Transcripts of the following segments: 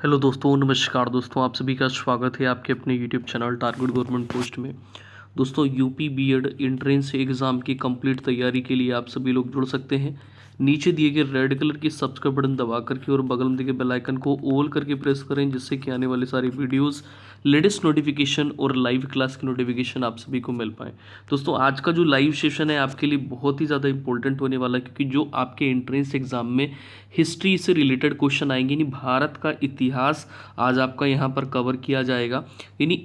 Hello दोस्तों, नमस्कार दोस्तों। आप सभी का स्वागत है आपके अपने YouTube channel target government post में। दोस्तों, यूपी बीएड एंट्रेंस एग्ज़ाम की कंप्लीट तैयारी के लिए आप सभी लोग जुड़ सकते हैं। नीचे दिए गए रेड कलर की सब्सक्राइब बटन दबा करके और बगल में दिए गए बेल आइकन को ऑल करके प्रेस करें, जिससे कि आने वाले सारी वीडियोस, लेटेस्ट नोटिफिकेशन और लाइव क्लास की नोटिफिकेशन आप सभी को मिल पाए। दोस्तों, आज का जो लाइव सेशन है आपके लिए बहुत ही ज़्यादा इंपॉर्टेंट होने वाला है, क्योंकि जो आपके एंट्रेंस एग्जाम में हिस्ट्री से रिलेटेड क्वेश्चन आएंगे, यानी भारत का इतिहास आज आपका यहाँ पर कवर किया जाएगा। यानी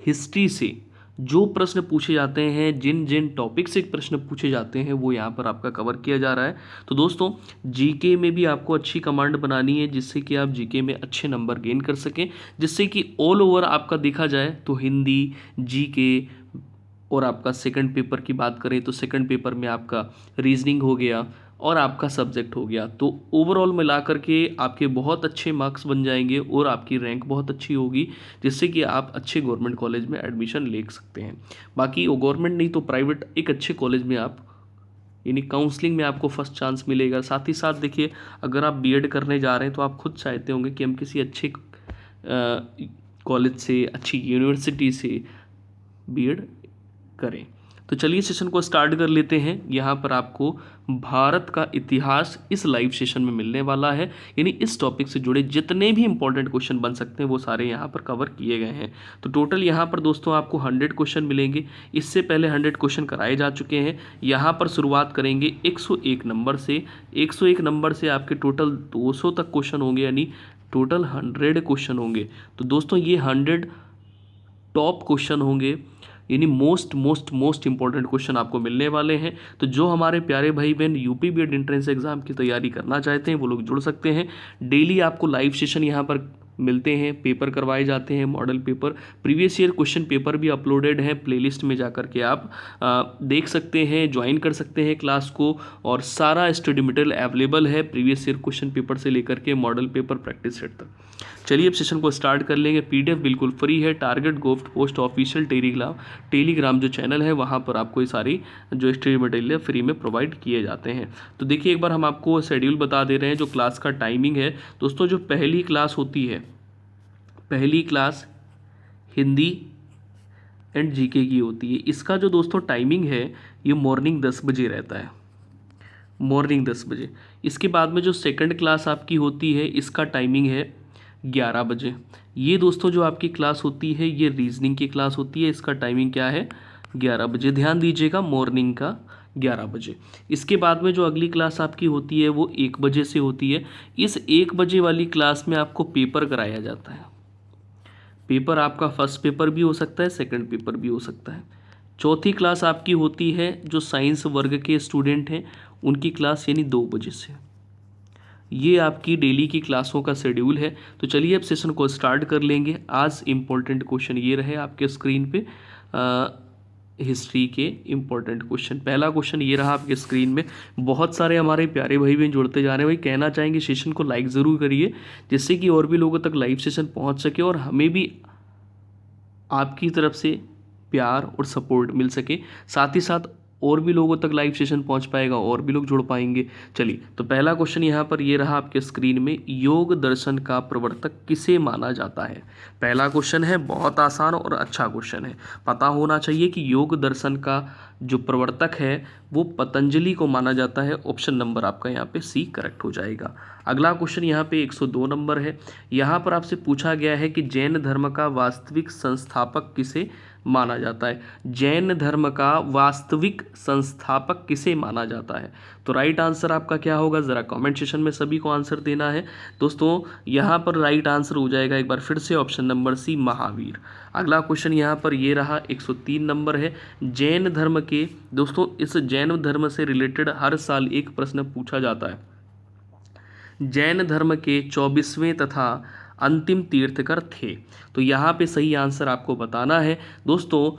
हिस्ट्री से जो प्रश्न पूछे जाते हैं, जिन जिन टॉपिक से प्रश्न पूछे जाते हैं, वो यहाँ पर आपका कवर किया जा रहा है। तो दोस्तों, जीके में भी आपको अच्छी कमांड बनानी है, जिससे कि आप जीके में अच्छे नंबर गेन कर सकें, जिससे कि ऑल ओवर आपका देखा जाए तो हिंदी, जीके और आपका सेकंड पेपर की बात करें तो सेकंड पेपर में आपका रीजनिंग हो गया और आपका सब्जेक्ट हो गया। तो ओवरऑल मिला करके आपके बहुत अच्छे मार्क्स बन जाएंगे और आपकी रैंक बहुत अच्छी होगी, जिससे कि आप अच्छे गवर्नमेंट कॉलेज में एडमिशन ले सकते हैं। बाकी वो गवर्नमेंट नहीं तो प्राइवेट एक अच्छे कॉलेज में आप, यानी काउंसलिंग में आपको फर्स्ट चांस मिलेगा। साथ ही साथ देखिए, अगर आप बीएड करने जा रहे हैं तो आप खुद चाहते होंगे कि हम किसी अच्छे कॉलेज से, अच्छी यूनिवर्सिटी से बीएड करें। तो चलिए सेशन को स्टार्ट कर लेते हैं। यहाँ पर आपको भारत का इतिहास इस लाइव सेशन में मिलने वाला है, यानी इस टॉपिक से जुड़े जितने भी इंपॉर्टेंट क्वेश्चन बन सकते हैं वो सारे यहाँ पर कवर किए गए हैं। तो टोटल यहाँ पर दोस्तों आपको 100 क्वेश्चन मिलेंगे। इससे पहले 100 क्वेश्चन कराए जा चुके हैं। यहाँ पर शुरुआत करेंगे 101 नंबर से। 101 नंबर से आपके टोटल 200 तक क्वेश्चन होंगे, यानी टोटल 100 क्वेश्चन होंगे। तो दोस्तों, ये 100 टॉप क्वेश्चन होंगे, यानी मोस्ट इंपॉर्टेंट क्वेश्चन आपको मिलने वाले हैं। तो जो हमारे प्यारे भाई बहन यूपी बीएड एंट्रेंस एग्जाम की तैयारी करना चाहते हैं वो लोग जुड़ सकते हैं। डेली आपको लाइव सेशन यहाँ पर मिलते हैं, पेपर करवाए जाते हैं, model paper, previous year question paper भी अपलोडेड है प्लेलिस्ट में, जा करके आप देख सकते हैं, ज्वाइन कर सकते हैं क्लास को, और सारा स्टडी मटेरियल अवेलेबल है प्रीवियस ईयर क्वेश्चन पेपर से लेकर के मॉडल पेपर प्रैक्टिस सेट तक। चलिए अब सेशन को स्टार्ट कर लेंगे। पीडीएफ बिल्कुल फ्री है। टारगेट गोफ्ट पोस्ट ऑफिशियल टेलीग्राम जो चैनल है वहाँ पर आपको ये सारी जो स्टडी मटेरियल फ्री में प्रोवाइड किए जाते हैं। तो देखिए, एक बार हम आपको शेड्यूल बता दे रहे हैं जो क्लास का टाइमिंग है। दोस्तों, जो पहली क्लास होती है, पहली क्लास हिंदी एंड जीके की होती है। इसका जो दोस्तों टाइमिंग है ये मॉर्निंग 10 बजे रहता है, मॉर्निंग 10 बजे। इसके बाद में जो सेकंड क्लास आपकी होती है इसका टाइमिंग है 11 बजे। ये दोस्तों जो आपकी क्लास होती है ये रीजनिंग की क्लास होती है, इसका टाइमिंग क्या है 11 बजे। ध्यान दीजिएगा, मॉर्निंग का 11 बजे। इसके बाद में जो अगली क्लास आपकी होती है वो 1 बजे से होती है। इस 1 बजे वाली क्लास में आपको पेपर कराया जाता है। पेपर आपका फर्स्ट पेपर भी हो सकता है, सेकंड पेपर भी हो सकता है। चौथी क्लास आपकी होती है जो साइंस वर्ग के स्टूडेंट हैं उनकी क्लास, यानी 2 बजे से। ये आपकी डेली की क्लासों का शेड्यूल है। तो चलिए अब सेशन को स्टार्ट कर लेंगे। आज इम्पोर्टेंट क्वेश्चन ये रहे आपके स्क्रीन पे, हिस्ट्री के इम्पोर्टेंट क्वेश्चन। पहला क्वेश्चन ये रहा आपके स्क्रीन में। बहुत सारे हमारे प्यारे भाई बहन जुड़ते जा रहे हैं। भाई कहना चाहेंगे सेशन को लाइक ज़रूर करिए, जिससे कि और भी लोगों तक लाइव सेशन पहुंच सके और हमें भी आपकी तरफ से प्यार और सपोर्ट मिल सके। साथ ही साथ और भी लोगों तक लाइव सेशन पहुंच पाएगा और भी लोग जुड़ पाएंगे। चलिए, तो पहला क्वेश्चन यहाँ पर ये रहा आपके स्क्रीन में। योग दर्शन का प्रवर्तक किसे माना जाता है? पहला क्वेश्चन है, बहुत आसान और अच्छा क्वेश्चन है। पता होना चाहिए कि योग दर्शन का जो प्रवर्तक है वो पतंजलि को माना जाता है। ऑप्शन नंबर आपका यहाँ पे सी करेक्ट हो जाएगा। अगला क्वेश्चन यहाँ पे 102 नंबर है। यहाँ पर आपसे पूछा गया है कि जैन धर्म का वास्तविक संस्थापक किसे माना जाता है? जैन धर्म का वास्तविक संस्थापक किसे माना जाता है? तो राइट आंसर आपका क्या होगा, ज़रा कमेंट सेशन में सभी को आंसर देना है। दोस्तों, यहाँ पर राइट आंसर हो जाएगा एक बार फिर से ऑप्शन नंबर सी, महावीर। अगला क्वेश्चन यहाँ पर ये रहा 103 नंबर है। जैन धर्म के, दोस्तों इस जैन धर्म से रिलेटेड हर साल एक प्रश्न पूछा जाता है। जैन धर्म के 24वें तथा अंतिम तीर्थकर थे। तो यहाँ पे सही आंसर आपको बताना है। दोस्तों,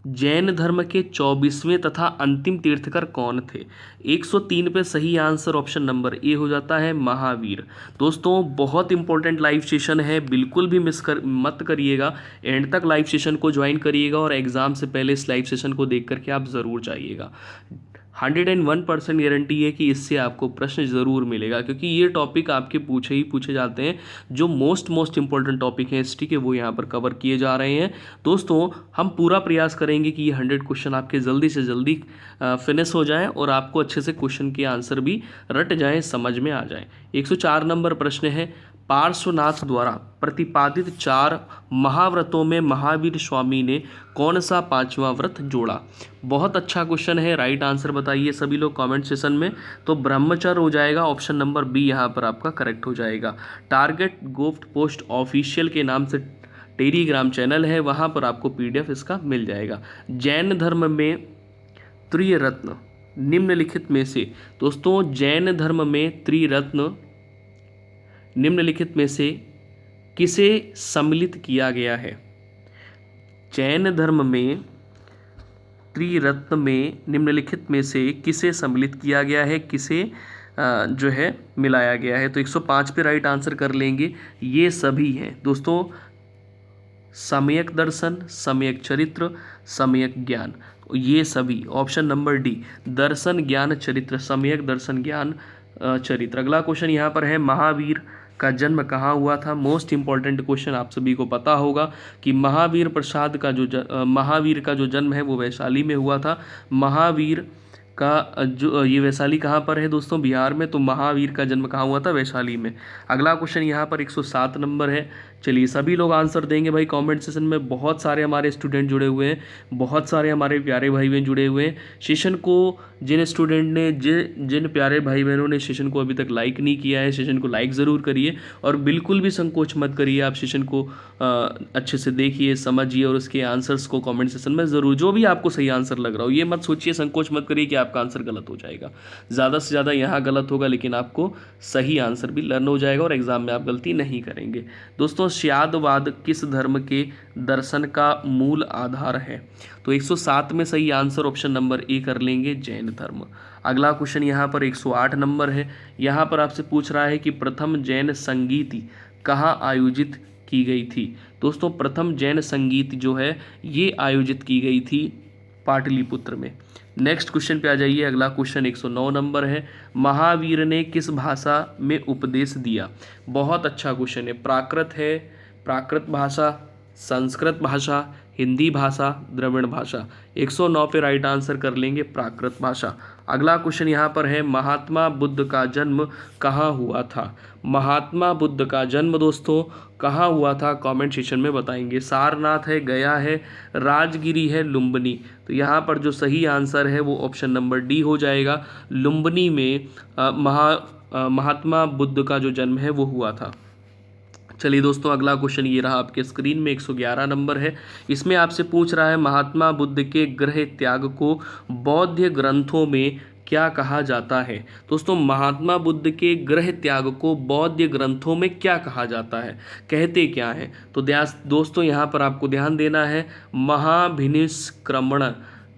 जैन धर्म के 24वें तथा अंतिम तीर्थकर कौन थे? 103 पे सही आंसर ऑप्शन नंबर ए हो जाता है, महावीर। दोस्तों, बहुत इंपॉर्टेंट लाइव सेशन है, बिल्कुल भी मत करिएगा। एंड तक लाइव सेशन को ज्वाइन करिएगा और एग्जाम से पहले इस लाइव सेशन को देख करके आप ज़रूर जाइएगा। 101% गारंटी है कि इससे आपको प्रश्न ज़रूर मिलेगा, क्योंकि ये टॉपिक आपके पूछे जाते हैं। जो मोस्ट इंपॉर्टेंट टॉपिक हैं हिस्ट्री के, वो यहाँ पर कवर किए जा रहे हैं। दोस्तों, हम पूरा प्रयास करेंगे कि ये 100 क्वेश्चन आपके जल्दी से जल्दी फिनिश हो जाएं और आपको अच्छे से क्वेश्चन के आंसर भी रट जाएं, समझ में आ जाएं। 104 नंबर प्रश्न है, पार्श्वनाथ द्वारा प्रतिपादित 4 महाव्रतों में महावीर स्वामी ने कौन सा 5वां व्रत जोड़ा? बहुत अच्छा क्वेश्चन है, राइट आंसर बताइए सभी लोग कमेंट सेशन में। तो ब्रह्मचर्य हो जाएगा, ऑप्शन नंबर बी यहाँ पर आपका करेक्ट हो जाएगा। टारगेट गोफ्ट पोस्ट ऑफिशियल के नाम से टेलीग्राम चैनल है, वहाँ पर आपको PDF इसका मिल जाएगा। जैन धर्म में त्रिरत्न निम्नलिखित में से, दोस्तों जैन धर्म में त्रिरत्न निम्नलिखित में से किसे सम्मिलित किया गया है? जैन धर्म में त्रिरत्न में निम्नलिखित में से किसे सम्मिलित किया गया है, किसे जो है मिलाया गया है? तो 105 पे राइट आंसर कर लेंगे। ये सभी हैं दोस्तों, सम्यक दर्शन, सम्यक चरित्र, सम्यक ज्ञान, ये सभी ऑप्शन नंबर डी, दर्शन ज्ञान चरित्र, सम्यक दर्शन ज्ञान चरित्र। अगला क्वेश्चन यहाँ पर है, महावीर का जन्म कहाँ हुआ था? मोस्ट इंपॉर्टेंट क्वेश्चन, आप सभी को पता होगा कि महावीर प्रसाद का महावीर का जो जन्म है वो वैशाली में हुआ था। महावीर का जो ये वैशाली कहाँ पर है दोस्तों? बिहार में। तो महावीर का जन्म कहाँ हुआ था? वैशाली में। अगला क्वेश्चन यहाँ पर 107 नंबर है। चलिए सभी लोग आंसर देंगे भाई कमेंट सेशन में। बहुत सारे हमारे स्टूडेंट जुड़े हुए हैं, बहुत सारे हमारे प्यारे भाई बहन जुड़े हुए हैं। सेशन को जिन स्टूडेंट ने जिन प्यारे भाई बहनों ने सेशन को अभी तक लाइक नहीं किया है, सेशन को लाइक ज़रूर करिए और बिल्कुल भी संकोच मत करिए। आप सेशन को अच्छे से देखिए, समझिए और उसके आंसर्स को कमेंट सेशन में ज़रूर, जो भी आपको सही आंसर लग रहा हो, ये मत सोचिए, संकोच मत करिए कि आपका आंसर गलत हो जाएगा। ज़्यादा से ज़्यादा यहाँ गलत होगा, लेकिन आपको सही आंसर भी लर्न हो जाएगा और एग्ज़ाम में आप गलती नहीं करेंगे। दोस्तों, स्यादवाद किस धर्म के दर्शन का मूल आधार है? तो 107 में सही आंसर ऑप्शन नंबर ए कर लेंगे, जैन धर्म। अगला क्वेश्चन यहाँ पर 108 नंबर है। यहाँ पर आपसे पूछ रहा है कि प्रथम जैन संगीति कहाँ आयोजित की गई थी? दोस्तों, प्रथम जैन संगीत जो है ये आयोजित की गई थी पाटलिपुत्र में। नेक्स्ट क्वेश्चन पे आ जाइए। अगला क्वेश्चन 109 नंबर है। महावीर ने किस भाषा में उपदेश दिया? बहुत अच्छा क्वेश्चन है। प्राकृत है, प्राकृत भाषा, संस्कृत भाषा, हिंदी भाषा, द्रविड़ भाषा। 109 पे राइट आंसर कर लेंगे, प्राकृत भाषा। अगला क्वेश्चन यहाँ पर है, महात्मा बुद्ध का जन्म कहाँ हुआ था? महात्मा बुद्ध का जन्म दोस्तों कहाँ हुआ था? कमेंट सेक्शन में बताएंगे। सारनाथ है, गया है, राजगिरी है, लुम्बिनी। तो यहाँ पर जो सही आंसर है वो ऑप्शन नंबर डी हो जाएगा। लुम्बिनी में महात्मा बुद्ध का जो जन्म है वो हुआ था। चलिए दोस्तों, अगला क्वेश्चन ये रहा आपके स्क्रीन में, 111 नंबर है। इसमें आपसे पूछ रहा है, महात्मा बुद्ध के गृह त्याग को बौद्ध ग्रंथों में क्या कहा जाता है? दोस्तों, महात्मा बुद्ध के गृह त्याग को बौद्ध ग्रंथों में क्या कहा जाता है, कहते क्या है? तो दोस्तों यहाँ पर आपको ध्यान देना है, महाभिनिष्क्रमण।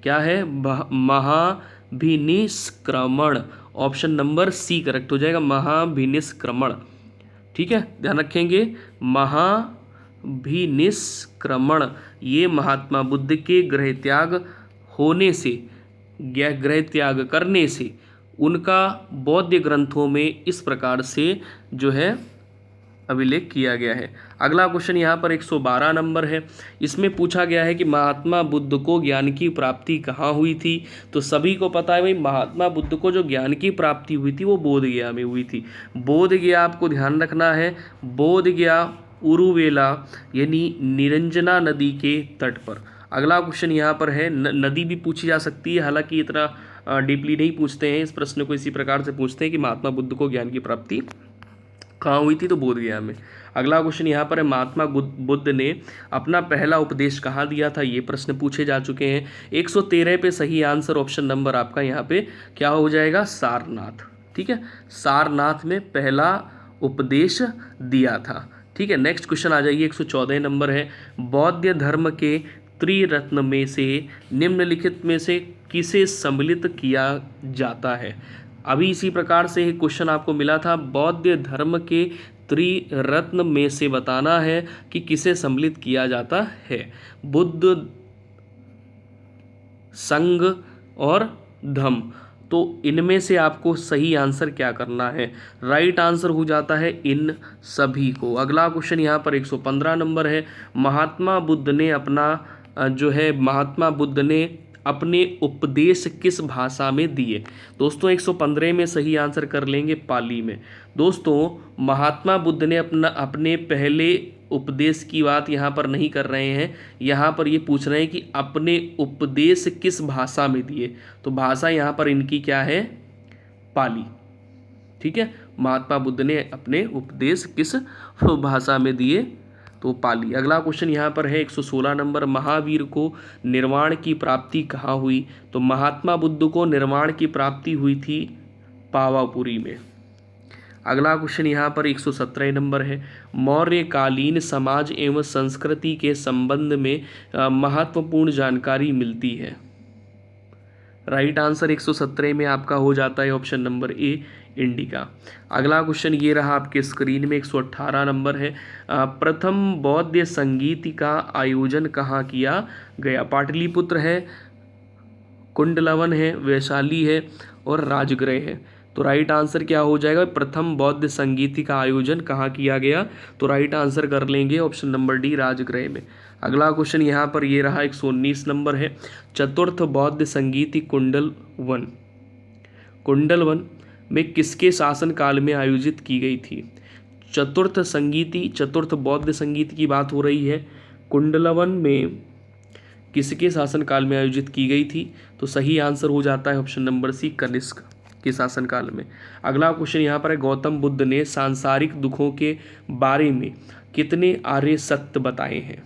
क्या है? महाभिनिष्क्रमण। ऑप्शन नंबर सी करेक्ट हो जाएगा, महाभिनिष्क्रमण। ठीक है, ध्यान रखेंगे, महाभिनिष्क्रमण। ये महात्मा बुद्ध के गृह त्याग होने से, गृह त्याग करने से उनका बौद्ध ग्रंथों में इस प्रकार से जो है अभिलेख किया गया है। अगला क्वेश्चन यहाँ पर 112 नंबर है। इसमें पूछा गया है कि महात्मा बुद्ध को ज्ञान की प्राप्ति कहाँ हुई थी? तो सभी को पता है भाई, महात्मा बुद्ध को जो ज्ञान की प्राप्ति हुई थी वो बोध गया में हुई थी। बोध गया आपको ध्यान रखना है, बोध गया उरुवेला यानी निरंजना नदी के तट पर। अगला क्वेश्चन यहाँ पर है, नदी भी पूछी जा सकती है, हालांकि इतना डीपली नहीं पूछते हैं। इस प्रश्न को इसी प्रकार से पूछते हैं कि महात्मा बुद्ध को ज्ञान की प्राप्ति कहाँ हुई थी? तो बोध गया में। अगला क्वेश्चन यहाँ पर है, महात्मा बुद्ध ने अपना पहला उपदेश कहाँ दिया था? ये प्रश्न पूछे जा चुके हैं। 113 पे सही आंसर ऑप्शन नंबर आपका यहाँ पे क्या हो जाएगा? सारनाथ। ठीक है, सारनाथ में पहला उपदेश दिया था। ठीक है, नेक्स्ट क्वेश्चन आ जाइए। 114 नंबर है, बौद्ध धर्म के त्रिरत्न में से निम्नलिखित में से किसे सम्मिलित किया जाता है? अभी इसी प्रकार से एक क्वेश्चन आपको मिला था, बौद्ध धर्म के त्रिरत्न में से बताना है कि किसे सम्मिलित किया जाता है। बुद्ध, संघ और धम्म। तो इनमें से आपको सही आंसर क्या करना है? राइट आंसर हो जाता है इन सभी को। अगला क्वेश्चन यहाँ पर 115 नंबर है, महात्मा बुद्ध ने अपने उपदेश किस भाषा में दिए? दोस्तों 115 में सही आंसर कर लेंगे पाली में। दोस्तों महात्मा बुद्ध ने अपने पहले उपदेश की बात यहाँ पर नहीं कर रहे हैं, यहाँ पर ये पूछ रहे हैं कि अपने उपदेश किस भाषा में दिए। तो भाषा यहाँ पर इनकी क्या है? पाली। ठीक है, महात्मा बुद्ध ने अपने उपदेश किस भाषा में दिए? तो पाली। अगला क्वेश्चन यहाँ पर है 116 नंबर, महावीर को निर्वाण की प्राप्ति कहाँ हुई? तो महात्मा बुद्ध को निर्वाण की प्राप्ति हुई थी पावापुरी में। अगला क्वेश्चन यहाँ पर 117 नंबर है, मौर्यकालीन समाज एवं संस्कृति के संबंध में महत्वपूर्ण जानकारी मिलती है। राइट आंसर 117 में आपका हो जाता है ऑप्शन नंबर ए, इंडिका। अगला क्वेश्चन ये रहा आपके स्क्रीन में 118 नंबर है, प्रथम बौद्ध संगीत का आयोजन कहाँ किया गया? पाटलिपुत्र है, कुंडलवन है, वैशाली है और राजगृह है। तो राइट आंसर क्या हो जाएगा? प्रथम बौद्ध संगीत का आयोजन कहाँ किया गया? तो राइट आंसर कर लेंगे ऑप्शन नंबर डी, राजगृह में। अगला क्वेश्चन यहाँ पर ये रहा 119 नंबर है, चतुर्थ बौद्ध संगीति कुंडलवन में किसके शासन काल में आयोजित की गई थी? चतुर्थ बौद्ध संगीत की बात हो रही है, कुंडलवन में किसके शासन काल में आयोजित की गई थी? तो सही आंसर हो जाता है ऑप्शन नंबर सी, कनिष्क के शासन काल में। अगला क्वेश्चन यहाँ पर है, गौतम बुद्ध ने सांसारिक दुखों के बारे में कितने आर्य सत्य बताए हैं?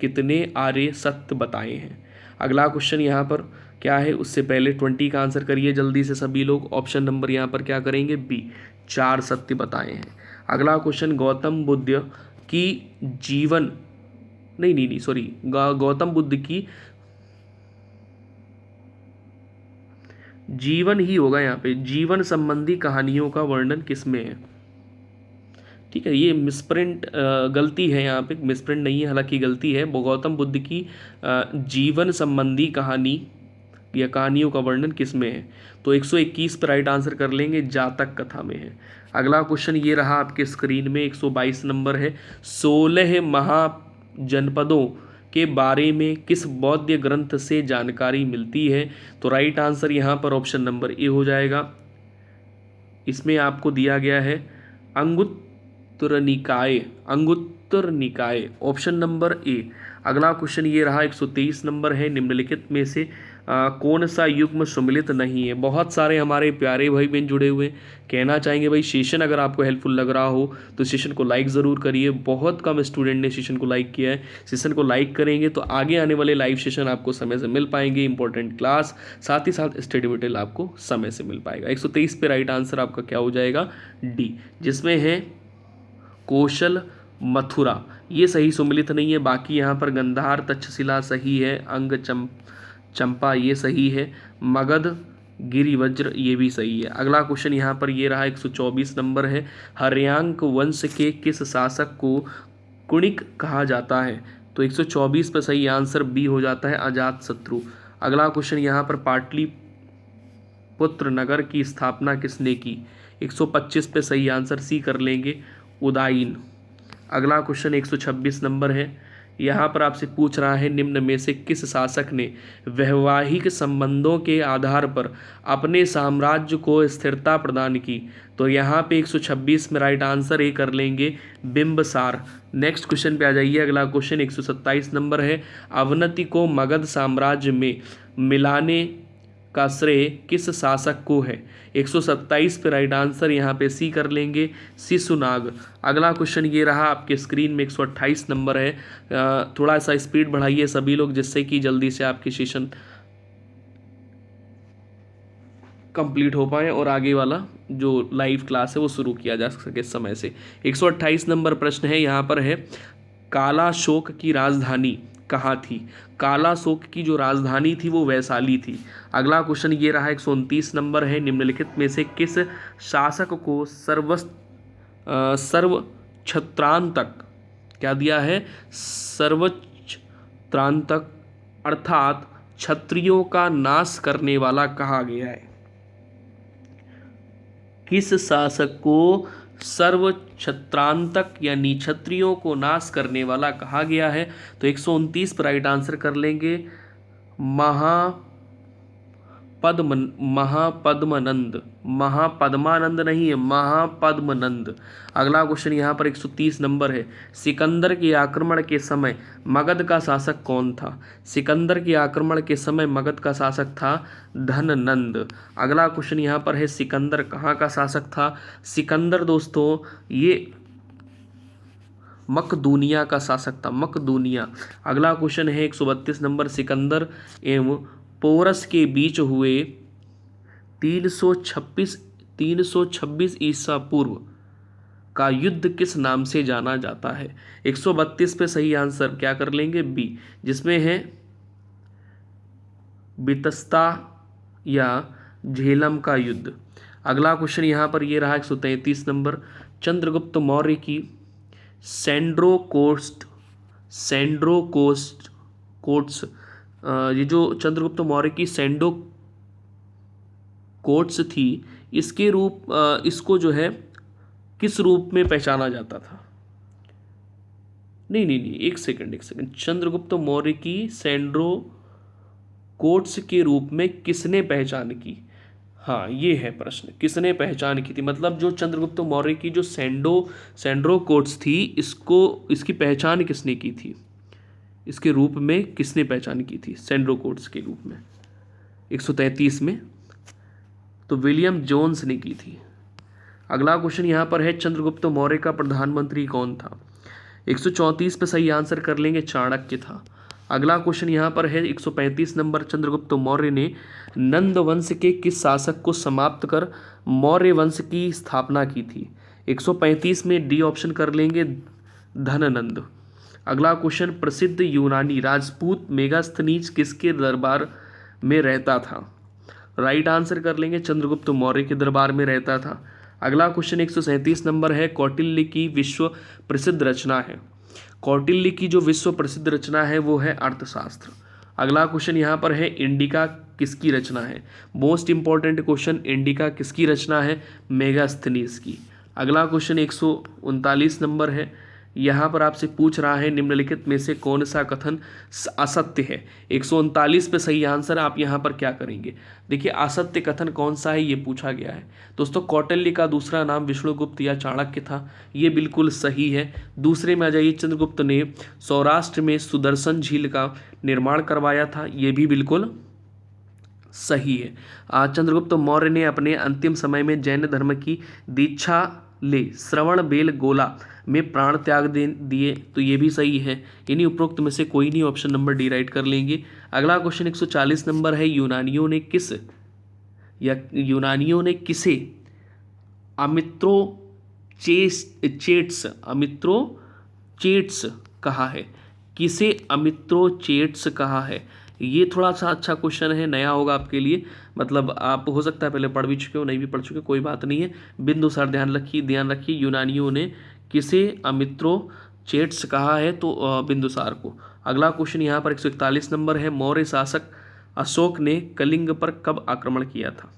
कितने आर्य सत्य बताए हैं? अगला क्वेश्चन यहाँ पर क्या है, उससे पहले 20 का आंसर करिए जल्दी से सभी लोग। ऑप्शन नंबर यहाँ पर क्या करेंगे? बी, 4 सत्य बताए हैं। अगला क्वेश्चन, गौतम बुद्ध की जीवन नहीं सॉरी, गौतम बुद्ध की जीवन ही होगा यहाँ पे, जीवन संबंधी कहानियों का वर्णन किसमें है? ठीक है, ये मिसप्रिंट गलती है, यहाँ पे मिसप्रिंट नहीं है, हालांकि गलती है। गौतम बुद्ध की जीवन संबंधी कहानी या कहानियों का वर्णन किसमें है? तो 121 पर राइट आंसर कर लेंगे, जातक कथा में है। अगला क्वेश्चन ये रहा आपके स्क्रीन में 122 नंबर है, 16 महाजनपदों के बारे में किस बौद्ध ग्रंथ से जानकारी मिलती है? तो राइट आंसर यहाँ पर ऑप्शन नंबर ए हो जाएगा। इसमें आपको दिया गया है अंगुत्तर निकाय, ऑप्शन नंबर ए। अगला क्वेश्चन ये रहा 123 नंबर है, निम्नलिखित में से कौन सा युग्म सम्मिलित नहीं है? बहुत सारे हमारे प्यारे भाई बहन जुड़े हुए, कहना चाहेंगे भाई सेशन अगर आपको हेल्पफुल लग रहा हो तो सेशन को लाइक ज़रूर करिए। बहुत कम स्टूडेंट ने सेशन को लाइक किया है। सेशन को लाइक करेंगे तो आगे आने वाले लाइव सेशन आपको समय से मिल पाएंगे, इंपॉर्टेंट क्लास, साथ ही साथ स्टडी मटेरियल आपको समय से मिल पाएगा। 123 पे राइट आंसर आपका क्या हो जाएगा? डी, जिसमें है कौशल मथुरा, ये सही सम्मिलित नहीं है। बाकी यहाँ पर गंधार तक्षशिला सही है, अंग चंपा ये सही है, मगध गिरिवज्र ये भी सही है। अगला क्वेश्चन यहाँ पर ये रहा 124 नंबर है, हर्यांक वंश के किस शासक को कुणिक कहा जाता है? तो 124 पर सही आंसर बी हो जाता है, अजातशत्रु। अगला क्वेश्चन यहाँ पर पाटलिपुत्र नगर की स्थापना किसने की? 125 पे सही आंसर सी कर लेंगे, उदायन। अगला क्वेश्चन 126 नंबर है, यहाँ पर आपसे पूछ रहा है, निम्न में से किस शासक ने वैवाहिक संबंधों के आधार पर अपने साम्राज्य को स्थिरता प्रदान की? तो यहाँ पे 126 में राइट आंसर ए कर लेंगे, बिंबसार। नेक्स्ट क्वेश्चन पे आ जाइए। अगला क्वेश्चन 127 नंबर है, अवनति को मगध साम्राज्य में मिलाने का श्रेय किस शासक को है? 127 पे राइट आंसर यहाँ पे सी कर लेंगे, शिशुनाग। अगला क्वेश्चन ये रहा आपके स्क्रीन में 128 नंबर है, थोड़ा सा स्पीड बढ़ाइए सभी लोग जिससे कि जल्दी से आपकी सेशन कंप्लीट हो पाए और आगे वाला जो लाइव क्लास है वो शुरू किया जा सके समय से। 128 नंबर प्रश्न है, यहाँ पर है, कालाशोक की राजधानी कहाँ थी? कालाशोक की जो राजधानी थी वो वैशाली थी। अगला क्वेश्चन ये रहा 129 नंबर है, निम्नलिखित में से किस शासक को सर्वछत्रांतक क्या दिया है? सर्वछत्रांतक अर्थात क्षत्रियों का नाश करने वाला कहा गया है। किस शासक को सर्व छत्रांतक यानी क्षत्रियों को नाश करने वाला कहा गया है? तो 129 पर राइट आंसर कर लेंगे महापद्मनंद। महापद्मानंद नहीं है, महापद्मनंद। अगला क्वेश्चन यहाँ पर 130 नंबर है। सिकंदर के आक्रमण के समय मगध का शासक कौन था? सिकंदर के आक्रमण के समय मगध का शासक था धननंद। अगला क्वेश्चन यहाँ पर है, सिकंदर कहाँ का शासक था? सिकंदर दोस्तों ये मकदूनिया का शासक था, मकदूनिया। अगला क्वेश्चन है 132 नंबर, सिकंदर एवं पोरस के बीच हुए 326 ईसा पूर्व का युद्ध किस नाम से जाना जाता है? 132 पे सही आंसर क्या कर लेंगे? बी, जिसमें है बितस्ता या झेलम का युद्ध। अगला क्वेश्चन यहाँ पर ये रहा 133 नंबर, चंद्रगुप्त मौर्य की कोट्स ये जो चंद्रगुप्त मौर्य की सैंडो कोट्स थी, इसको जो है किस रूप में पहचाना जाता था? नहीं, एक सेकंड। चंद्रगुप्त मौर्य की सैंड्रो कोट्स के रूप में किसने पहचान की? हाँ, ये है प्रश्न, किसने पहचान की थी? मतलब जो चंद्रगुप्त मौर्य की जो सैंड्रो कोट्स थी, इसकी पहचान किसने की थी? इसके रूप में किसने पहचान की थी सैंड्रो कोट्स के रूप में? 133 में तो विलियम जोन्स ने की थी। अगला क्वेश्चन यहाँ पर है, चंद्रगुप्त मौर्य का प्रधानमंत्री कौन था? 134 पे सही आंसर कर लेंगे, चाणक्य था। अगला क्वेश्चन यहाँ पर है 135 नंबर, चंद्रगुप्त मौर्य ने नंद वंश के किस शासक को समाप्त कर मौर्य वंश की स्थापना की थी? 135 में डी ऑप्शन कर लेंगे, धननंद। अगला क्वेश्चन, प्रसिद्ध यूनानी राजपूत मेगास्थनीज किसके दरबार में रहता था? राइट आंसर कर लेंगे, चंद्रगुप्त मौर्य के दरबार में रहता था। अगला क्वेश्चन 137 नंबर है, कौटिल्य की विश्व प्रसिद्ध रचना है। कौटिल्य की जो विश्व प्रसिद्ध रचना है वो है अर्थशास्त्र। अगला क्वेश्चन यहाँ पर है, इंडिका किसकी रचना है? मोस्ट इंपॉर्टेंट क्वेश्चन, इंडिका किसकी रचना है? मेगास्थनीज की। अगला क्वेश्चन 139 नंबर है, यहाँ पर आपसे पूछ रहा है निम्नलिखित में से कौन सा कथन असत्य है? 139 पे सही आंसर आप यहाँ पर क्या करेंगे? देखिए, असत्य कथन कौन सा है ये पूछा गया है। दोस्तों, कौटिल्य का दूसरा नाम विष्णुगुप्त या चाणक्य था, ये बिल्कुल सही है। दूसरे में आ जाइए, चंद्रगुप्त ने सौराष्ट्र में सुदर्शन झील का निर्माण करवाया था, ये भी बिल्कुल सही है। चंद्रगुप्त मौर्य ने अपने अंतिम समय में जैन धर्म की दीक्षा ले श्रवण बेल गोला में प्राण त्याग दिए, तो ये भी सही है। इन्हीं उपरोक्त में से कोई नहीं, ऑप्शन नंबर डी राइट कर लेंगे। अगला क्वेश्चन 140 नंबर है, यूनानियों ने किसे अमित्रोचेट्स कहा है? किसे अमित्रोचेट्स कहा है? ये थोड़ा सा अच्छा क्वेश्चन है, नया होगा आपके लिए। मतलब आप हो सकता है पहले पढ़ भी चुके हो, नहीं भी पढ़ चुके, कोई बात नहीं है। बिंदुसार ध्यान रखिए, यूनानियों ने किसे अमित्रोचेट्स कहा है? तो बिंदुसार को। अगला क्वेश्चन यहाँ पर 141 नंबर है, मौर्य शासक अशोक ने कलिंग पर कब आक्रमण किया था?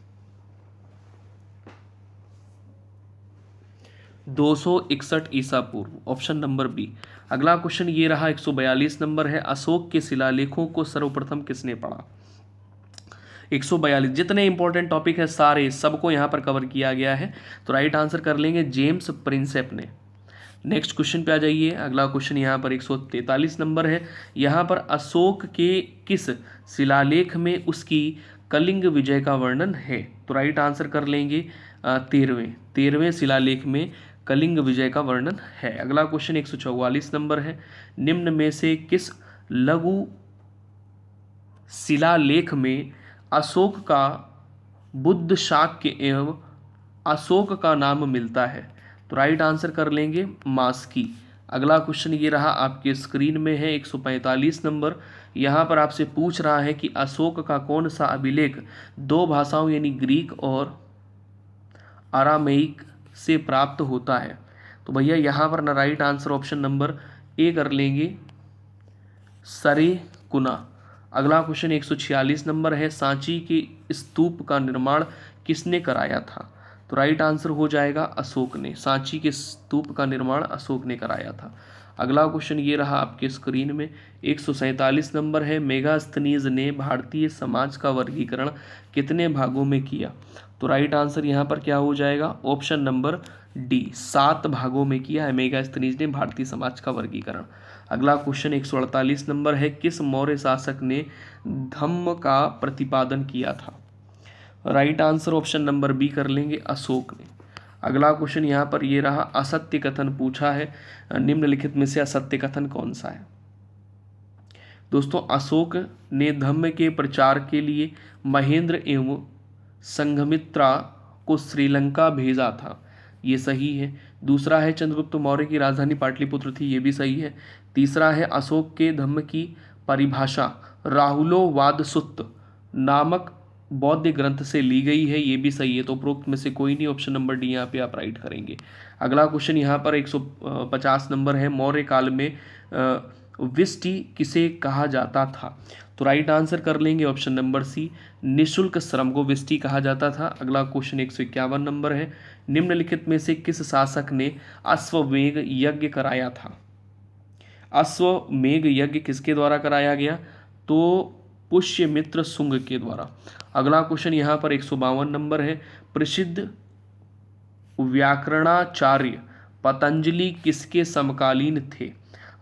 261 ईसा पूर्व, ऑप्शन नंबर बी। अगला क्वेश्चन ये रहा 142 नंबर है, अशोक के शिलालेखों को सर्वप्रथम किसने पढ़ा? 142, जितने इंपॉर्टेंट टॉपिक है सारे सबको यहाँ पर कवर किया गया है, तो राइट आंसर कर लेंगे जेम्स प्रिंसेप ने। नेक्स्ट क्वेश्चन पे आ जाइए। अगला क्वेश्चन यहाँ पर 143 नंबर है, यहाँ पर अशोक के किस शिलालेख में उसकी कलिंग विजय का वर्णन है? तो राइट आंसर कर लेंगे 13वें शिलालेख में कलिंग विजय का वर्णन है। अगला क्वेश्चन 144 नंबर है, निम्न में से किस लघु शिलालेख में अशोक का बुद्ध शाक्य एवं अशोक का नाम मिलता है? तो राइट आंसर कर लेंगे मास्की। अगला क्वेश्चन ये रहा, आपके स्क्रीन में है 145 नंबर, यहाँ पर आपसे पूछ रहा है कि अशोक का कौन सा अभिलेख दो भाषाओं यानी ग्रीक और अरामेइक से प्राप्त होता है? तो भैया यहाँ पर ना राइट आंसर ऑप्शन नंबर ए कर लेंगे, सरेकुना। अगला क्वेश्चन 146 नंबर है, सांची के स्तूप का निर्माण किसने कराया था? तो राइट आंसर हो जाएगा अशोक ने। सांची के स्तूप का निर्माण अशोक ने कराया था। अगला क्वेश्चन ये रहा आपके स्क्रीन में, 147 नंबर है, मेगास्थनीज ने भारतीय समाज का वर्गीकरण कितने भागों में किया? तो राइट आंसर यहाँ पर क्या हो जाएगा? ऑप्शन नंबर डी, 7 भागों में किया है मेगास्थनीज ने भारतीय समाज का वर्गीकरण। अगला क्वेश्चन 148 नंबर है, किस मौर्य शासक ने धम्म का प्रतिपादन किया था? Right answer option number B कर लेंगे, अशोक ने। अगला क्वेश्चन यहाँ पर ये रहा, असत्य कथन पूछा है, निम्नलिखित में से असत्य कथन कौन सा है? दोस्तों, अशोक ने धम्म के प्रचार के लिए महेंद्र एवं संघमित्रा को श्रीलंका भेजा था, ये सही है। दूसरा है, चंद्रगुप्त मौर्य की राजधानी पाटलिपुत्र थी, ये भी सही है। तीसरा है, अशोक के धम्म की परिभाषा राहुलोवाद सुत्त नामक बौद्ध ग्रंथ से ली गई है, ये भी सही है। तो उपरोक्त में से कोई नहीं, ऑप्शन नंबर डी यहाँ पे आप राइट करेंगे। अगला क्वेश्चन यहाँ पर 150 नंबर है, मौर्य काल में विष्टि किसे कहा जाता था? तो राइट आंसर कर लेंगे ऑप्शन नंबर सी, निःशुल्क श्रम को विष्टि कहा जाता था। अगला क्वेश्चन 151 नंबर है, निम्नलिखित में से किस शासक ने अश्वमेध यज्ञ कराया था? अश्वमेध यज्ञ किसके द्वारा कराया गया? तो पुष्यमित्र शुंग के द्वारा। अगला क्वेश्चन यहाँ पर 152 नंबर है, प्रसिद्ध व्याकरणाचार्य पतंजलि किसके समकालीन थे?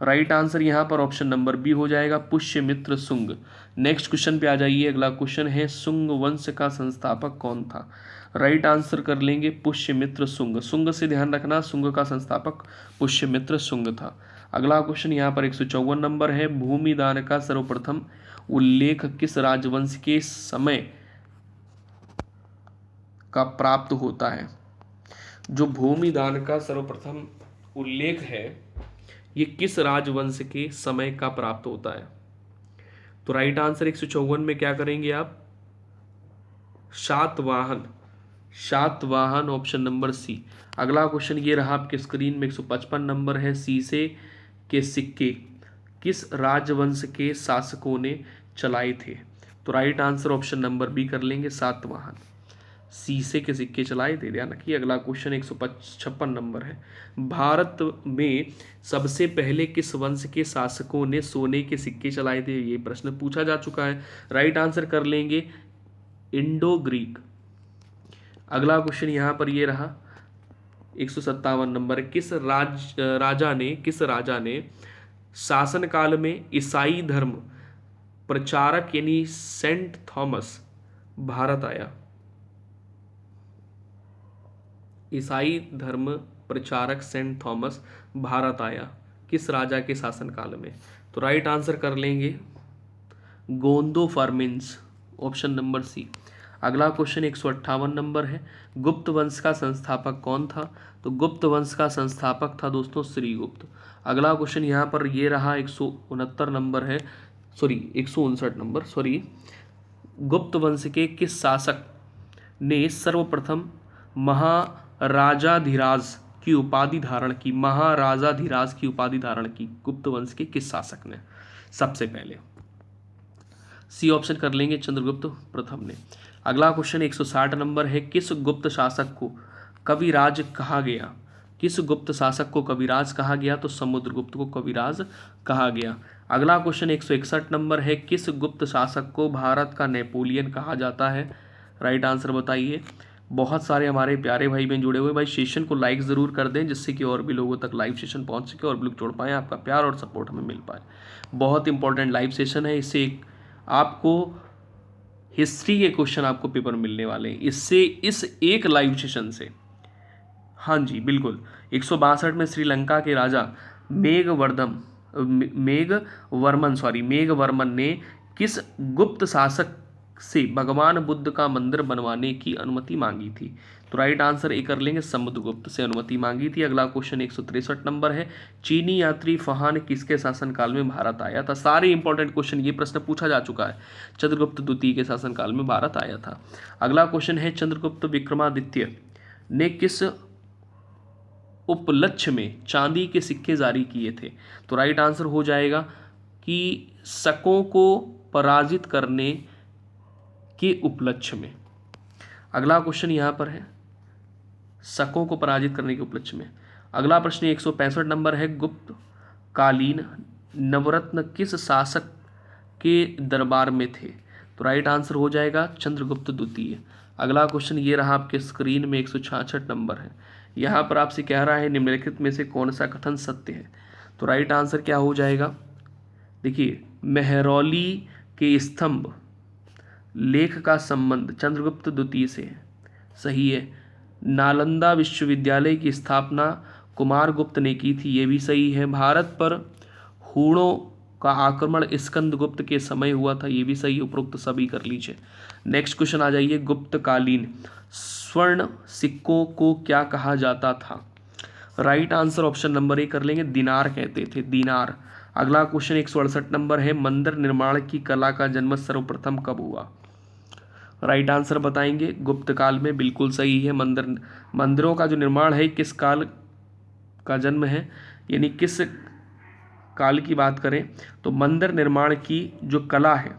राइट आंसर यहाँ पर ऑप्शन नंबर बी हो जाएगा, पुष्यमित्र शुंग। नेक्स्ट क्वेश्चन पे आ जाइए। अगला क्वेश्चन है, शुंग वंश का संस्थापक कौन था? राइट आंसर कर लेंगे पुष्यमित्र शुंग। शुंग से ध्यान रखना, शुंग का संस्थापक पुष्यमित्र शुंग था। अगला क्वेश्चन यहाँ पर 154 नंबर है, भूमिदान का सर्वप्रथम उल्लेख किस राजवंश के समय का प्राप्त होता है? जो भूमिदान का सर्वप्रथम उल्लेख है, ये किस राजवंश के समय का प्राप्त होता है? तो राइट आंसर 154 में क्या करेंगे आप? शातवाहन। शातवाहन ऑप्शन नंबर सी। अगला क्वेश्चन ये रहा आपके स्क्रीन में, 155 नंबर है, शीशे के सिक्के किस राजवंश के शासकों ने चलाए थे? तो right answer option number B कर लेंगे, सातवाहन। शीशे के सिक्के चलाए थे, ध्यान रखिए। अगला क्वेश्चन 156 नंबर है, भारत में सबसे पहले किस वंश के शासकों ने सोने के सिक्के चलाए थे? ये प्रश्न पूछा जा चुका है। राइट आंसर कर लेंगे इंडो ग्रीक। अगला क्वेश्चन यहाँ पर ये रहा 157 नंबर, किस राजा ने शासन काल में ईसाई धर्म प्रचारक यानी सेंट थॉमस भारत आया? ईसाई धर्म प्रचारक सेंट थॉमस भारत आया किस राजा के शासनकाल में? तो राइट आंसर कर लेंगे गोंदो फर्मिन्स, ऑप्शन नंबर सी। अगला क्वेश्चन 158 नंबर है, गुप्त वंश का संस्थापक कौन था? तो गुप्त वंश का संस्थापक था दोस्तों श्रीगुप्त। अगला क्वेश्चन यहाँ पर ये रहा 169 नंबर है, 159 नंबर, गुप्त वंश के किस शासक ने सर्वप्रथम महाराजाधिराज की उपाधि धारण की? महाराजाधिराज की उपाधि धारण की गुप्त वंश के किस शासक ने सबसे पहले? सी ऑप्शन कर लेंगे, चंद्रगुप्त प्रथम ने। अगला क्वेश्चन 160 नंबर है, किस गुप्त शासक को कविराज कहा गया? किस गुप्त शासक को कविराज कहा गया? तो समुद्रगुप्त को कविराज कहा गया। अगला क्वेश्चन 161 नंबर है, किस गुप्त शासक को भारत का नेपोलियन कहा जाता है? राइट आंसर बताइए। बहुत सारे हमारे प्यारे भाई बहन जुड़े हुए, भाई सेशन को लाइक ज़रूर कर दें जिससे कि और भी लोगों तक लाइव सेशन पहुंच सके और भी लोग जुड़ पाएँ, आपका प्यार और सपोर्ट हमें मिल पाए। बहुत इंपॉर्टेंट लाइव सेशन है, इससे आपको हिस्ट्री के क्वेश्चन आपको पेपर मिलने वाले हैं इससे, इस एक लाइव सेशन से। हाँ जी बिल्कुल। 162 में श्रीलंका के राजा मेघवर्मन ने किस गुप्त शासक से भगवान बुद्ध का मंदिर बनवाने की अनुमति मांगी थी? तो राइट आंसर ए कर लेंगे, समुद्रगुप्त से अनुमति मांगी थी। अगला क्वेश्चन 163 नंबर है, चीनी यात्री फहान किसके शासनकाल में भारत आया था? सारे इंपॉर्टेंट क्वेश्चन, ये प्रश्न पूछा जा चुका है। चंद्रगुप्त द्वितीय के शासनकाल में भारत आया था। अगला क्वेश्चन है, चंद्रगुप्त विक्रमादित्य ने किस उपलक्ष्य में चांदी के सिक्के जारी किए थे? तो राइट आंसर हो जाएगा कि शकों को पराजित करने के उपलक्ष्य में। अगला क्वेश्चन यहाँ पर है शकों को पराजित करने के उपलक्ष्य में। अगला प्रश्न 165 नंबर है, गुप्त कालीन नवरत्न किस शासक के दरबार में थे? तो राइट आंसर हो जाएगा चंद्रगुप्त द्वितीय। अगला क्वेश्चन ये रहा आपके स्क्रीन में, 166 नंबर है। यहाँ पर आपसे कह रहा है निम्नलिखित में से कौन सा कथन सत्य है? तो राइट आंसर क्या हो जाएगा? देखिए, मेहरौली के स्तंभ लेख का संबंध चंद्रगुप्त द्वितीय से है, सही है। नालंदा विश्वविद्यालय की स्थापना कुमारगुप्त ने की थी, ये भी सही है। भारत पर हूणों का आक्रमण स्कंदगुप्त के समय हुआ था, ये भी सही। उपरोक्त सभी कर लीजिए। नेक्स्ट क्वेश्चन आ जाइए, गुप्तकालीन स्वर्ण सिक्कों को क्या कहा जाता था? राइट आंसर ऑप्शन नंबर ए कर लेंगे, दिनार कहते थे, दिनार। अगला क्वेश्चन 168 नंबर है, मंदिर निर्माण की कला का जन्म सर्वप्रथम कब हुआ? राइट आंसर बताएंगे, गुप्त काल में, बिल्कुल सही है। मंदिरों का जो निर्माण है किस काल का जन्म है, यानी किस काल की बात करें तो मंदिर निर्माण की जो कला है,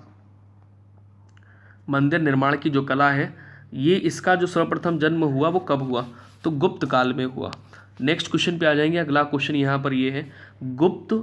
मंदिर निर्माण की जो कला है, ये इसका जो सर्वप्रथम जन्म हुआ वो कब हुआ? तो गुप्त काल में हुआ। नेक्स्ट क्वेश्चन पे आ जाएंगे। अगला क्वेश्चन यहाँ पर ये है, गुप्त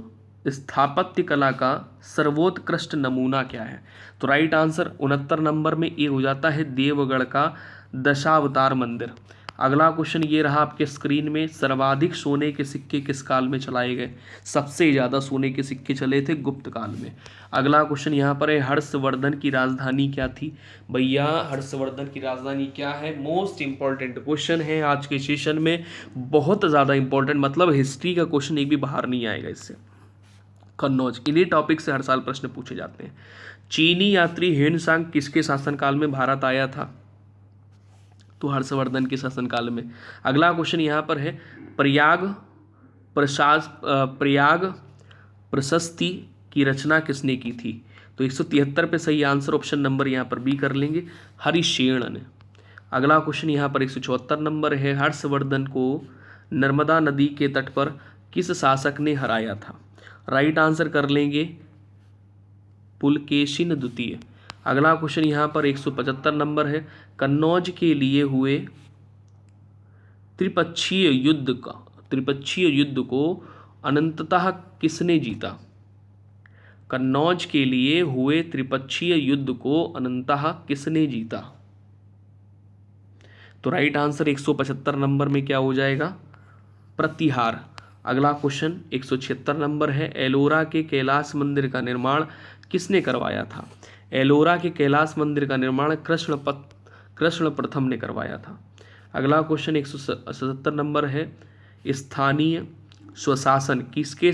स्थापत्य कला का सर्वोत्कृष्ट नमूना क्या है? तो राइट आंसर 69 नंबर में ए हो जाता है, देवगढ़ का दशावतार मंदिर। अगला क्वेश्चन ये रहा आपके स्क्रीन में, सर्वाधिक सोने के सिक्के किस काल में चलाए गए? सबसे ज़्यादा सोने के सिक्के चले थे गुप्त काल में। अगला क्वेश्चन यहाँ पर है, हर्षवर्धन की राजधानी क्या थी? भैया हर्षवर्धन की राजधानी क्या है? मोस्ट इंपॉर्टेंट क्वेश्चन है आज के सेशन में, बहुत ज़्यादा इंपॉर्टेंट, मतलब हिस्ट्री का क्वेश्चन एक भी बाहर नहीं आएगा इससे। कन्नौज, इन्हीं टॉपिक से हर साल प्रश्न पूछे जाते हैं। चीनी यात्री हेनसांग किसके शासनकाल में भारत आया था? तो हर्षवर्धन के शासनकाल में। अगला क्वेश्चन यहाँ पर है, प्रयाग प्रशस्ति की रचना किसने की थी? तो 173 पे सही आंसर ऑप्शन नंबर यहाँ पर बी कर लेंगे, हरिशेन ने। अगला क्वेश्चन यहाँ पर 174 नंबर है, हर्षवर्धन को नर्मदा नदी के तट पर किस शासक ने हराया था? राइट आंसर कर लेंगे पुलकेशिन द्वितीय। अगला क्वेश्चन यहाँ पर 175 नंबर है, कन्नौज के लिए हुए त्रिपक्षीय युद्ध को अनंततः किसने जीता? कन्नौज के लिए हुए त्रिपक्षीय युद्ध को अनंततः किसने जीता? तो राइट आंसर 175 नंबर में क्या हो जाएगा? प्रतिहार। अगला क्वेश्चन 176 नंबर है, एलोरा के कैलाश मंदिर का निर्माण किसने करवाया था? एलोरा के कैलाश मंदिर का निर्माण कृष्ण प्रथम ने करवाया था। अगला क्वेश्चन 177 नंबर है, स्थानीय स्वशासन किसके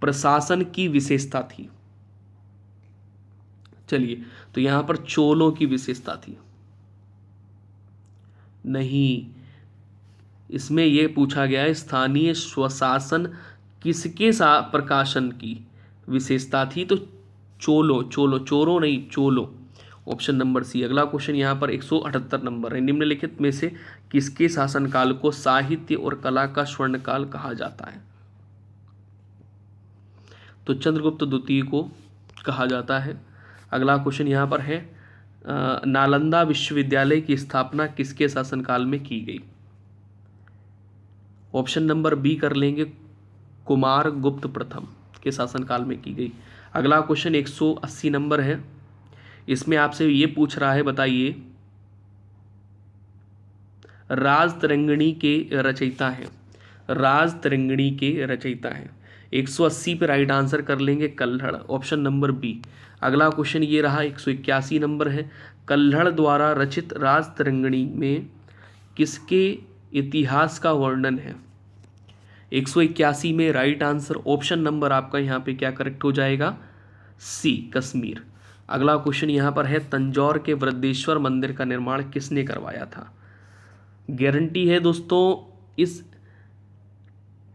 प्रशासन की विशेषता थी? चलिए, तो यहां पर चोलों की विशेषता थी। नहीं, इसमें यह पूछा गया है स्थानीय स्वशासन किसके प्रकाशन की विशेषता थी? तो चोरो नहीं, चोलो, ऑप्शन नंबर सी। अगला क्वेश्चन यहाँ पर 178 नंबर है, निम्नलिखित में से किसके शासनकाल को साहित्य और कला का स्वर्णकाल कहा जाता है? तो चंद्रगुप्त द्वितीय को कहा जाता है। अगला क्वेश्चन यहाँ पर है, नालंदा विश्वविद्यालय की स्थापना किसके शासनकाल में की गई? ऑप्शन नंबर बी कर लेंगे, कुमारगुप्त प्रथम के शासनकाल में की गई। अगला क्वेश्चन 180 नंबर है, इसमें आपसे ये पूछ रहा है, बताइए राजतरंगिणी के रचयिता है। राजतरंगिणी के रचयिता है 180 पे राइट आंसर कर लेंगे कल्हड़, ऑप्शन नंबर बी। अगला क्वेश्चन ये रहा 181 नंबर है, कल्हड़ द्वारा रचित राजतरंगिणी में किसके इतिहास का वर्णन है? 181 में राइट आंसर ऑप्शन नंबर आपका यहाँ पे क्या करेक्ट हो जाएगा? सी, कश्मीर। अगला क्वेश्चन यहाँ पर है, तंजौर के वृद्धेश्वर मंदिर का निर्माण किसने करवाया था? गारंटी है दोस्तों, इस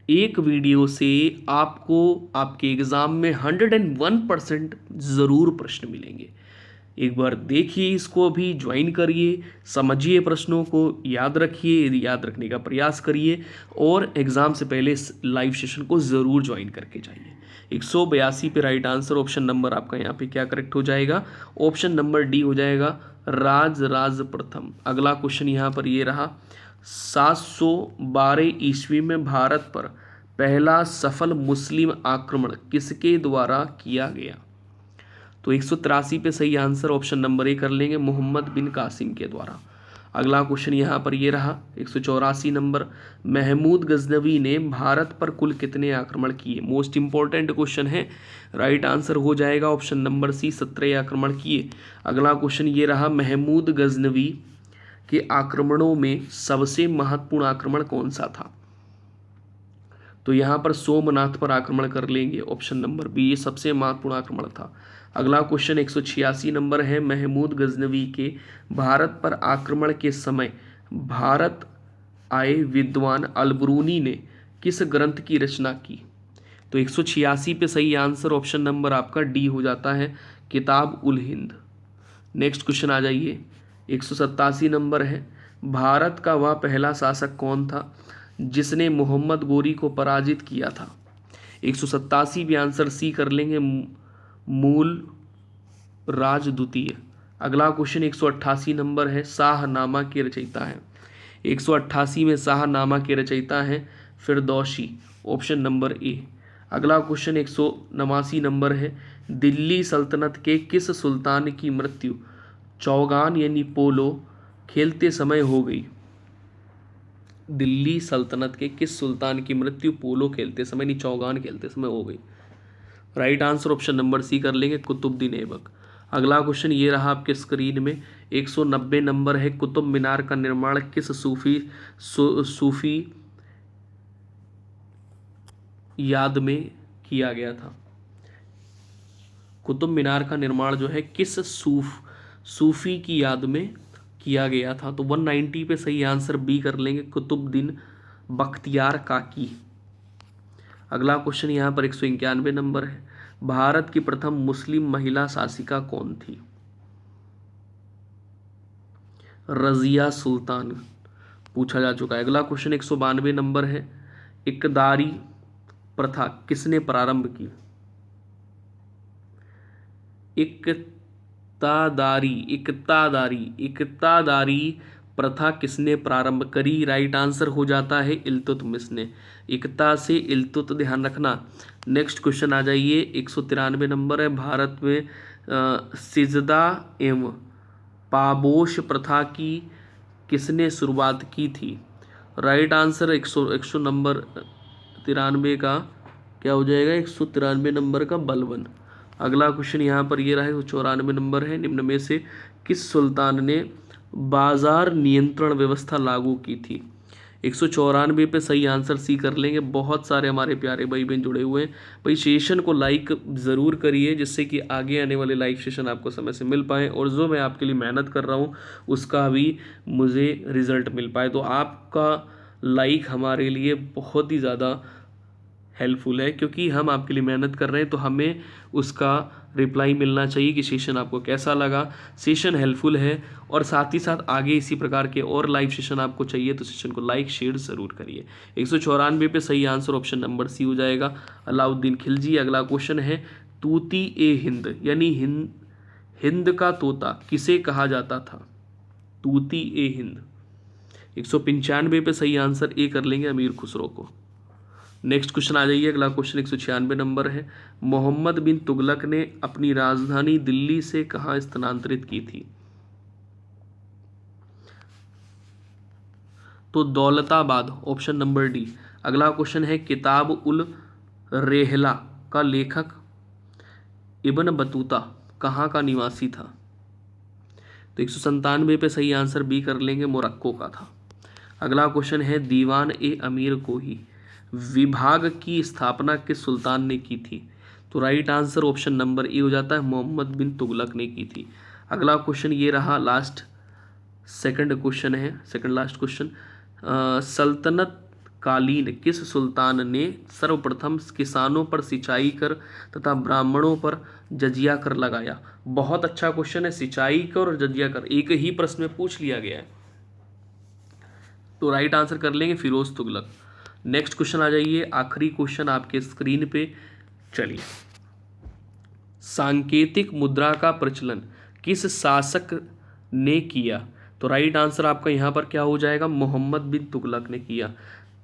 एक वीडियो से आपको आपके एग्जाम में 101% ज़रूर प्रश्न मिलेंगे। एक बार देखिए, इसको भी ज्वाइन करिए, समझिए, प्रश्नों को याद रखिए, याद रखने का प्रयास करिए और एग्ज़ाम से पहले इस लाइव सेशन को ज़रूर ज्वाइन करके जाइए। 182 पे राइट आंसर ऑप्शन नंबर आपका यहाँ पे क्या करेक्ट हो जाएगा? ऑप्शन नंबर डी हो जाएगा, राज प्रथम। अगला क्वेश्चन यहाँ पर ये रहा, 712 ईस्वी में भारत पर पहला सफल मुस्लिम आक्रमण किसके द्वारा किया गया? तो 183 पे सही आंसर ऑप्शन नंबर ए कर लेंगे, मोहम्मद बिन कासिम के द्वारा। अगला क्वेश्चन यहाँ पर ये रहा 184 नंबर, महमूद गजनवी ने भारत पर कुल कितने आक्रमण किए? मोस्ट इंपॉर्टेंट क्वेश्चन है। राइट आंसर हो जाएगा ऑप्शन नंबर सी, 17 आक्रमण किए। अगला क्वेश्चन ये रहा, महमूद गजनवी के आक्रमणों में सबसे महत्वपूर्ण आक्रमण कौन सा था? तो यहाँ पर सोमनाथ पर आक्रमण कर लेंगे, ऑप्शन नंबर बी, ये सबसे महत्वपूर्ण आक्रमण था। अगला क्वेश्चन 186 नंबर है, महमूद गजनवी के भारत पर आक्रमण के समय भारत आए विद्वान अलबरूनी ने किस ग्रंथ की रचना की? तो 186 पे सही आंसर ऑप्शन नंबर आपका डी हो जाता है, किताब उल हिंद। नेक्स्ट क्वेश्चन आ जाइए, 187 नंबर है, भारत का वह पहला शासक कौन था जिसने मोहम्मद गोरी को पराजित किया था? 187 भी आंसर सी कर लेंगे, मूल राज द्वितीय। अगला क्वेश्चन 188 नंबर है, शाहनामा के रचयिता हैं। 188 में शाहनामा के रचयिता हैं फिरदौसी, ऑप्शन नंबर ए। अगला क्वेश्चन 189 नंबर है, दिल्ली सल्तनत के किस सुल्तान की मृत्यु चौगान यानी पोलो खेलते समय हो गई? दिल्ली सल्तनत के किस सुल्तान की मृत्यु पोलो खेलते समय यानी चौगान खेलते समय हो गई? Right answer option number C कर लेंगे, कुतुबुद्दीन ऐबक। अगला क्वेश्चन ये रहा आपके स्क्रीन में, 190 नंबर है, कुतुब मीनार का निर्माण किस सूफी याद में किया गया था? कुतुब मीनार का निर्माण जो है किस सूफी की याद में किया गया था? तो 190 पे सही आंसर बी कर लेंगे, कुतुबुद्दीन बख्तियार काकी। अगला क्वेश्चन यहाँ पर 191 नंबर है, भारत की प्रथम मुस्लिम महिला शासिका कौन थी? रजिया सुल्तान पूछा जा चुका है। अगला क्वेश्चन 192 नंबर है, इकदारी प्रथा किसने प्रारंभ की? इकतादारी प्रथा किसने प्रारंभ करी? राइट आंसर हो जाता है इल्तुतमिश ने। इकता से इल्तुत ध्यान रखना। नेक्स्ट क्वेश्चन आ जाइए, 193 नंबर है, भारत में सिजदा एवं पाबोश प्रथा की किसने शुरुआत की थी? राइट आंसर 100 नंबर 93 का क्या हो जाएगा? 193 नंबर का बलबन। अगला क्वेश्चन यहाँ पर ये रहा है, 194 नंबर है, निम्न में से किस सुल्तान ने बाजार नियंत्रण व्यवस्था लागू की थी? 194 पे सही आंसर सी कर लेंगे। बहुत सारे हमारे प्यारे भाई बहन जुड़े हुए हैं भाई, सेशन को लाइक ज़रूर करिए जिससे कि आगे आने वाले लाइव सेशन आपको समय से मिल पाए और जो मैं आपके लिए मेहनत कर रहा हूँ उसका भी मुझे रिजल्ट मिल पाए। तो आपका लाइक हमारे लिए बहुत ही ज़्यादा हेल्पफुल है, क्योंकि हम आपके लिए मेहनत कर रहे हैं तो हमें उसका रिप्लाई मिलना चाहिए कि सेशन आपको कैसा लगा, सेशन हेल्पफुल है। और साथ ही साथ आगे इसी प्रकार के और लाइव सेशन आपको चाहिए तो सेशन को लाइक शेयर ज़रूर करिए। 194 पे सही आंसर ऑप्शन नंबर सी हो जाएगा, अलाउद्दीन खिलजी। अगला क्वेश्चन है, तूती ए हिंद यानी हिंद का तोता किसे कहा जाता था? तूती ए हिंद। 195 पे सही आंसर ए कर लेंगे, अमीर खुसरो को। नेक्स्ट क्वेश्चन आ जाइए, अगला क्वेश्चन 196 नंबर है, मोहम्मद बिन तुगलक ने अपनी राजधानी दिल्ली से कहाँ स्थानांतरित की थी? तो दौलताबाद, ऑप्शन नंबर डी। अगला क्वेश्चन है, किताब उल रेहला का लेखक इब्न बतूता कहाँ का निवासी था? तो 197 पे सही आंसर बी कर लेंगे, मोरक्को का था। अगला क्वेश्चन है, दीवान ए अमीर को ही विभाग की स्थापना किस सुल्तान ने की थी? तो राइट आंसर ऑप्शन नंबर ए हो जाता है, मोहम्मद बिन तुगलक ने की थी। अगला क्वेश्चन ये रहा, लास्ट सेकंड क्वेश्चन है, सेकंड लास्ट क्वेश्चन, सल्तनत कालीन किस सुल्तान ने सर्वप्रथम किसानों पर सिंचाई कर तथा ब्राह्मणों पर जजिया कर लगाया? बहुत अच्छा क्वेश्चन है, सिंचाई कर और जजिया कर एक ही प्रश्न में पूछ लिया गया है, तो राइट आंसर कर लेंगे फिरोज तुगलक। नेक्स्ट क्वेश्चन आ जाइए, आखिरी क्वेश्चन आपके स्क्रीन पे। चलिए, सांकेतिक मुद्रा का प्रचलन किस शासक ने किया। तो राइट आंसर आपका यहाँ पर क्या हो जाएगा, मोहम्मद बिन तुगलक ने किया।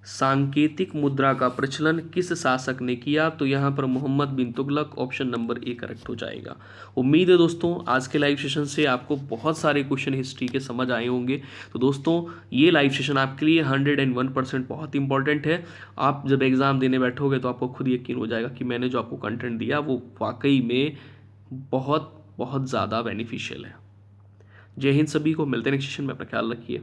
सांकेतिक मुद्रा का प्रचलन किस शासक ने किया, तो यहाँ पर Mohammad bin Tughlaq, option number A correct हो जाएगा। उम्मीद है दोस्तों आज के लाइव सेशन से आपको बहुत सारे क्वेश्चन हिस्ट्री के समझ आए होंगे। तो दोस्तों ये लाइव सेशन आपके लिए 101% बहुत इंपॉर्टेंट है। आप जब एग्ज़ाम देने बैठोगे तो आपको खुद यकीन हो जाएगा कि मैंने जो आपको कंटेंट दिया वो वाकई में बहुत बहुत ज़्यादा बेनिफिशियल है। जय हिंद सभी को, मिलते हैं नेक्स्ट सेशन में, अपना ख्याल रखिए।